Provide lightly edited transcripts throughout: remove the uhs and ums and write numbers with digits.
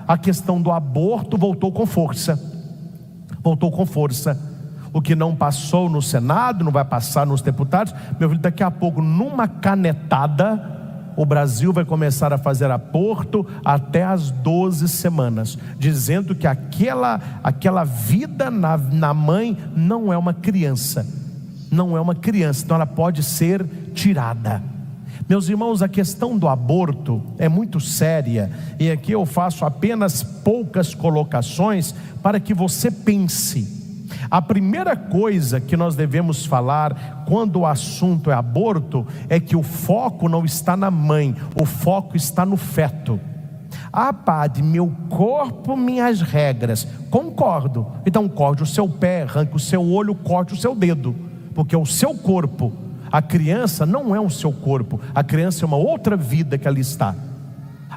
a questão do aborto voltou com força. Voltou com força. O que não passou no Senado, não vai passar nos deputados. Meu filho, daqui a pouco, numa canetada, o Brasil vai começar a fazer aborto até as 12 semanas, dizendo que aquela vida na mãe não é uma criança. Não é uma criança, então ela pode ser tirada. Meus irmãos, a questão do aborto é muito séria, e aqui eu faço apenas poucas colocações para que você pense. A primeira coisa que nós devemos falar quando o assunto é aborto é que o foco não está na mãe, o foco está no feto. Ah, padre, meu corpo, minhas regras. Concordo. Então corte o seu pé, arranque o seu olho, corte o seu dedo, porque é o seu corpo. A criança não é o seu corpo, a criança é uma outra vida que ali está.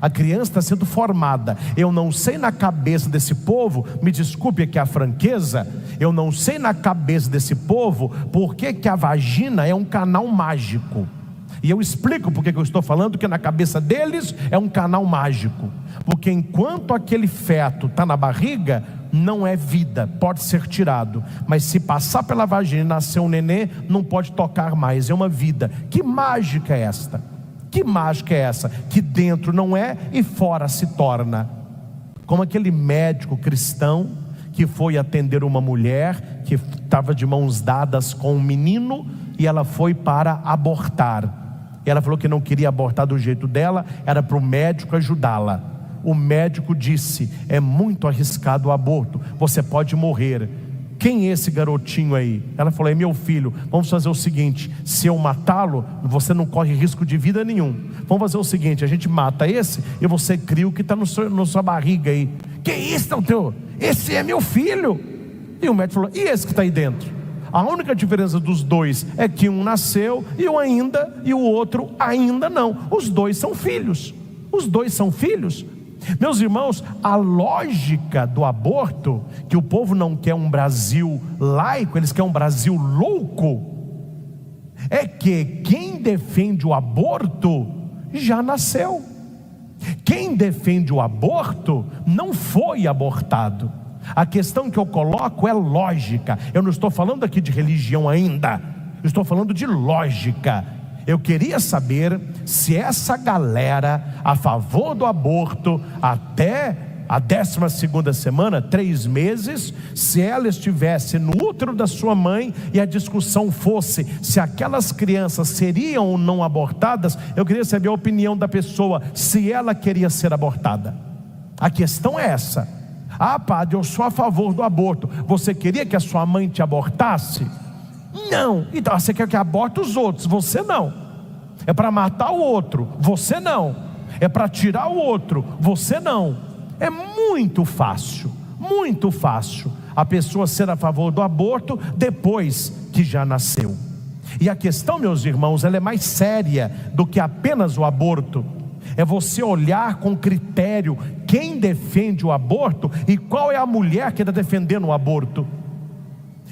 A criança está sendo formada. Eu não sei na cabeça desse povo, me desculpe aqui a franqueza, eu não sei na cabeça desse povo por que a vagina é um canal mágico. E eu explico porque que eu estou falando que na cabeça deles é um canal mágico. Porque enquanto aquele feto está na barriga, não é vida, pode ser tirado. Mas se passar pela vagina e nascer um nenê, não pode tocar mais, é uma vida. Que mágica é esta? Que mágica é essa? Que dentro não é e fora se torna. Como aquele médico cristão que foi atender uma mulher que estava de mãos dadas com um menino, e ela foi para abortar. E ela falou que não queria abortar do jeito dela, era para o médico ajudá-la. O médico disse: é muito arriscado o aborto, você pode morrer. Quem é esse garotinho aí? Ela falou: é meu filho. Vamos fazer o seguinte, se eu matá-lo, você não corre risco de vida nenhum. Vamos fazer o seguinte, a gente mata esse e você cria o que está na sua barriga aí. Que isso, não teu? Esse é meu filho. E o médico falou: e esse que está aí dentro? A única diferença dos dois é que um nasceu e o outro ainda não. Os dois são filhos. Os dois são filhos. Meus irmãos, a lógica do aborto, que o povo não quer um Brasil laico, eles querem um Brasil louco, é que quem defende o aborto já nasceu. Quem defende o aborto não foi abortado. A questão que eu coloco é lógica. Eu não estou falando aqui de religião ainda, eu estou falando de lógica. Eu queria saber se essa galera a favor do aborto até a 12ª semana, 3 meses, se ela estivesse no útero da sua mãe e a discussão fosse se aquelas crianças seriam ou não abortadas, eu queria saber a opinião da pessoa, se ela queria ser abortada. A questão é essa. Ah, padre, eu sou a favor do aborto. Você queria que a sua mãe te abortasse? Não. Então você quer que aborte os outros, você não. É para matar o outro, você não. É para tirar o outro, você não. É muito fácil a pessoa ser a favor do aborto depois que já nasceu. E a questão, meus irmãos, ela é mais séria do que apenas o aborto. É você olhar com critério quem defende o aborto e qual é a mulher que está defendendo o aborto.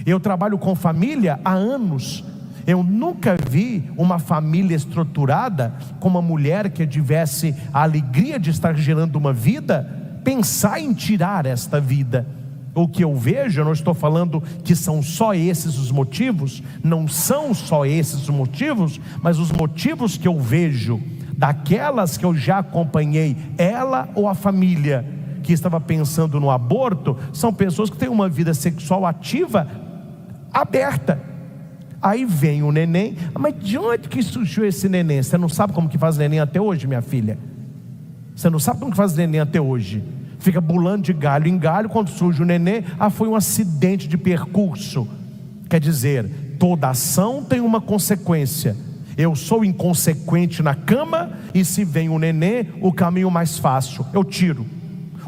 Eu trabalho com família há anos. Eu nunca vi uma família estruturada com uma mulher que tivesse a alegria de estar gerando uma vida, pensar em tirar esta vida. O que eu vejo, eu não estou falando que são só esses os motivos, não são só esses os motivos, mas os motivos que eu vejo daquelas que eu já acompanhei, ela ou a família que estava pensando no aborto, são pessoas que têm uma vida sexual ativa aberta. Aí vem o neném. Mas de onde que surgiu esse neném? Você não sabe como que faz neném até hoje, minha filha? Você não sabe como que faz neném até hoje? Fica pulando de galho em galho. Quando surge o neném, foi um acidente de percurso. Quer dizer, toda ação tem uma consequência. Eu sou inconsequente na cama, e se vem o neném, o caminho mais fácil, eu tiro.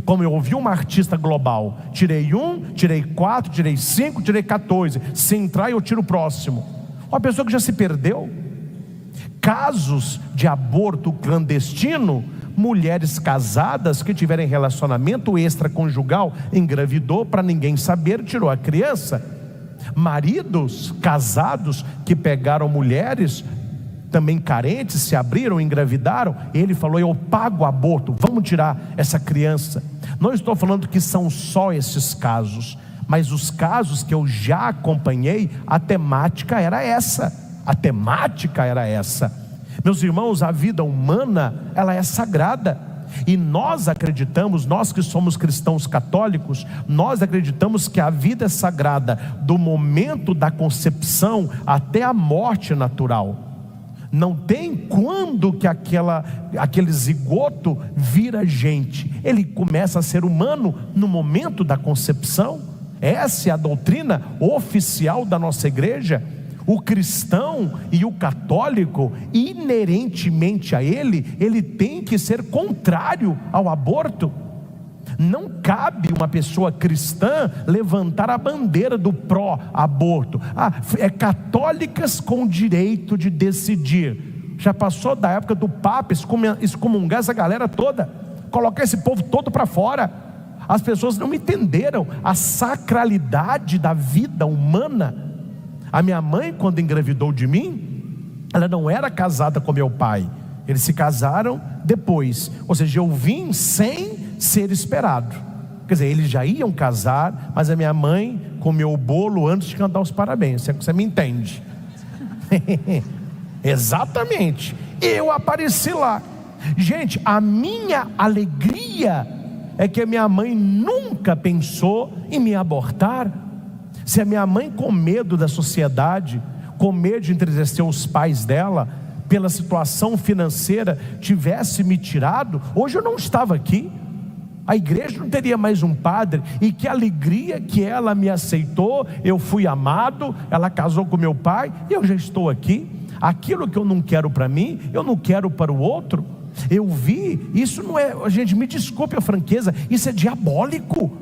Como eu ouvi uma artista global, tirei 1, tirei 4, tirei 5, tirei 14. Se entrar, eu tiro o próximo. Uma pessoa que já se perdeu. Casos de aborto clandestino, mulheres casadas que tiverem relacionamento extraconjugal, engravidou para ninguém saber, tirou a criança. Maridos casados que pegaram mulheres também carentes, se abriram, engravidaram. Ele falou: eu pago o aborto, vamos tirar essa criança. Não estou falando que são só esses casos, mas os casos que eu já acompanhei, a temática era essa. Meus irmãos, a vida humana, ela é sagrada, e nós acreditamos, nós que somos cristãos católicos, nós acreditamos que a vida é sagrada do momento da concepção até a morte natural. Não tem quando que aquele zigoto vira gente. Ele começa a ser humano no momento da concepção. Essa é a doutrina oficial da nossa igreja. O cristão e o católico, inerentemente a ele tem que ser contrário ao aborto. Não cabe uma pessoa cristã levantar a bandeira do pró-aborto. É católicas com direito de decidir. Já passou da época do Papa excomungar essa galera toda, colocar esse povo todo para fora. As pessoas não entenderam a sacralidade da vida humana. A minha mãe, quando engravidou de mim, ela não era casada com meu pai. Eles se casaram depois. Ou seja, eu vim sem ser esperado. Quer dizer, eles já iam casar, mas a minha mãe comeu o bolo antes de cantar os parabéns. Você me entende? Exatamente. Eu apareci lá. Gente, a minha alegria é que a minha mãe nunca pensou em me abortar. Se a minha mãe, com medo da sociedade, com medo de entristecer os pais dela, pela situação financeira, tivesse me tirado, hoje eu não estava aqui. A igreja não teria mais um padre. E que alegria que ela me aceitou. Eu fui amado, ela casou com meu pai, e eu já estou aqui. Aquilo que eu não quero para mim, eu não quero para o outro. Eu vi, isso não é, gente, me desculpe a franqueza, isso é diabólico.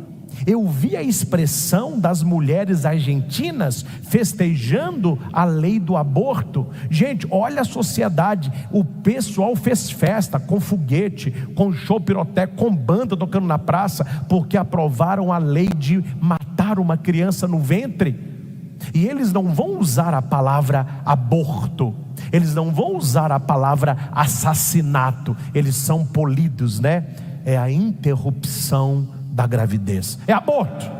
Eu vi a expressão das mulheres argentinas festejando a lei do aborto. Gente, olha a sociedade. O pessoal fez festa com foguete, com show pirotécnico, com banda tocando na praça, porque aprovaram a lei de matar uma criança no ventre. E eles não vão usar a palavra aborto, eles não vão usar a palavra assassinato. Eles são polidos, né? É a interrupção da gravidez, é aborto,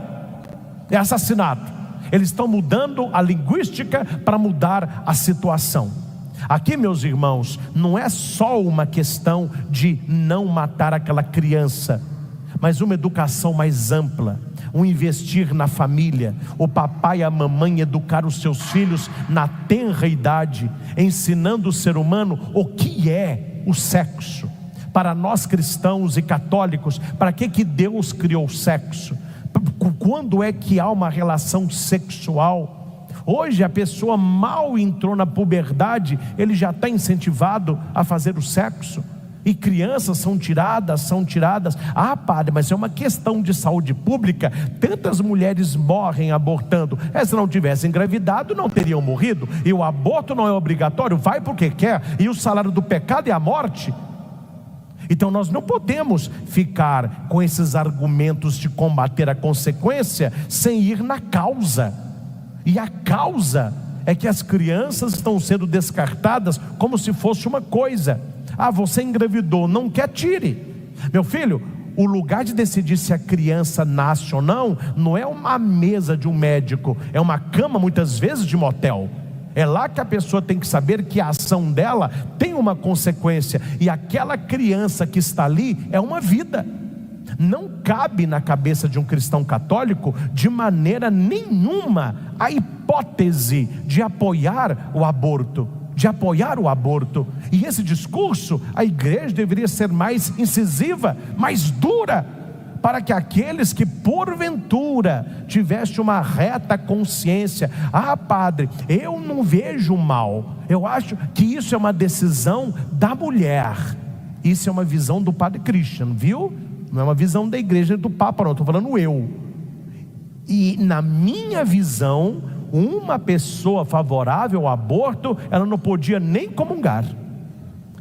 é assassinato. Eles estão mudando a linguística para mudar a situação. Aqui, meus irmãos, não é só uma questão de não matar aquela criança, mas uma educação mais ampla, um investir na família, o papai e a mamãe educar os seus filhos na tenra idade, ensinando o ser humano o que é o sexo. Para nós cristãos e católicos, para que Deus criou o sexo? Quando é que há uma relação sexual? Hoje a pessoa mal entrou na puberdade, ele já está incentivado a fazer o sexo. E crianças são tiradas. Padre, mas é uma questão de saúde pública. Tantas mulheres morrem abortando. Se não tivessem engravidado, não teriam morrido. E o aborto não é obrigatório, vai porque quer. E o salário do pecado é a morte. Então nós não podemos ficar com esses argumentos de combater a consequência sem ir na causa. E a causa é que as crianças estão sendo descartadas como se fosse uma coisa. Você engravidou, não quer, tire. Meu filho, o lugar de decidir se a criança nasce ou não, não é uma mesa de um médico, é uma cama muitas vezes de motel. É lá que a pessoa tem que saber que a ação dela tem uma consequência, e aquela criança que está ali é uma vida. Não cabe na cabeça de um cristão católico, de maneira nenhuma, a hipótese de apoiar o aborto. E esse discurso, a igreja deveria ser mais incisiva, mais dura, para que aqueles que porventura tivessem uma reta consciência, padre, eu não vejo mal, eu acho que isso é uma decisão da mulher, isso é uma visão do padre Christian, viu? Não é uma visão da igreja do Papa, não, estou falando eu. E na minha visão, uma pessoa favorável ao aborto, ela não podia nem comungar,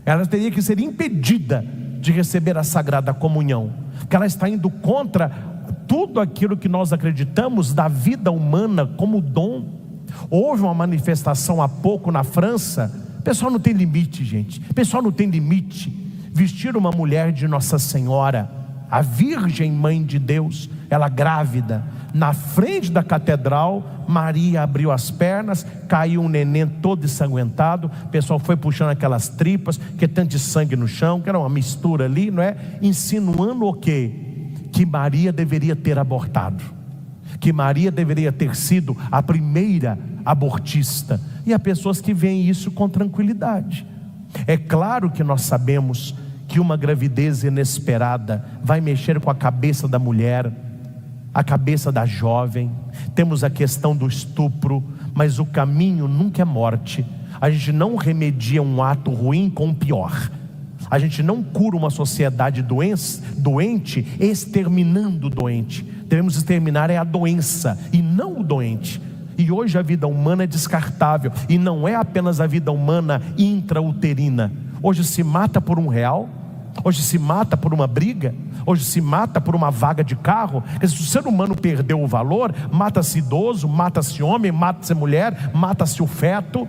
ela teria que ser impedida de receber a Sagrada Comunhão, porque ela está indo contra tudo aquilo que nós acreditamos da vida humana como dom. Houve uma manifestação há pouco na França, Pessoal não tem limite, gente. Pessoal não tem limite. Vestir uma mulher de Nossa Senhora, a Virgem Mãe de Deus, ela grávida, na frente da catedral, Maria abriu as pernas, caiu um neném todo ensanguentado, o pessoal foi puxando aquelas tripas, que tanto de sangue no chão, que era uma mistura ali, não é? Insinuando o quê? Que Maria deveria ter abortado, que Maria deveria ter sido a primeira abortista. E há pessoas que veem isso com tranquilidade. É claro que nós sabemos que uma gravidez inesperada vai mexer com a cabeça da mulher, a cabeça da jovem. Temos a questão do estupro, mas o caminho nunca é morte. A gente não remedia um ato ruim com o pior. A gente não cura uma sociedade doente exterminando o doente. Devemos exterminar a doença e não o doente. E hoje a vida humana é descartável, e não é apenas a vida humana intrauterina. Hoje se mata por R$1, hoje se mata por uma briga, hoje se mata por uma vaga de carro. Se o ser humano perdeu o valor, mata-se idoso, mata-se homem, mata-se mulher, mata-se o feto.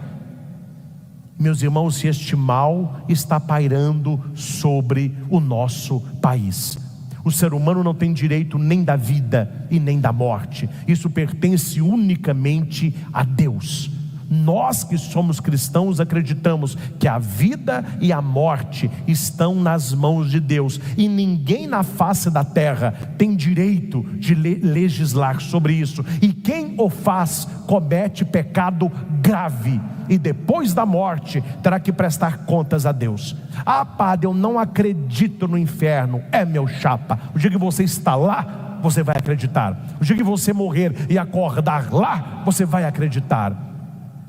Meus irmãos, se este mal está pairando sobre o nosso país. O ser humano não tem direito nem da vida e nem da morte. Isso pertence unicamente a Deus. Nós que somos cristãos acreditamos que a vida e a morte estão nas mãos de Deus, e ninguém na face da terra tem direito de legislar sobre isso. E quem o faz comete pecado grave, e depois da morte terá que prestar contas a Deus. Ah, padre, eu não acredito no inferno. É, meu chapa, o dia que você está lá, você vai acreditar. O dia que você morrer e acordar lá, você vai acreditar.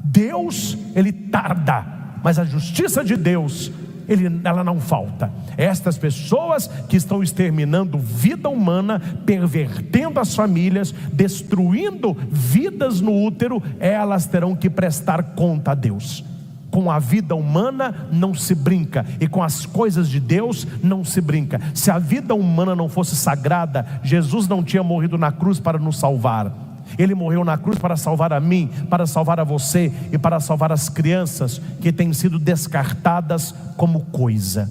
Deus, ele tarda, mas a justiça de Deus, ela não falta. Estas pessoas que estão exterminando vida humana, pervertendo as famílias, destruindo vidas no útero, elas terão que prestar conta a Deus. Com a vida humana não se brinca, e com as coisas de Deus não se brinca. Se a vida humana não fosse sagrada, Jesus não tinha morrido na cruz para nos salvar. Ele morreu na cruz para salvar a mim, para salvar a você e para salvar as crianças que têm sido descartadas como coisa.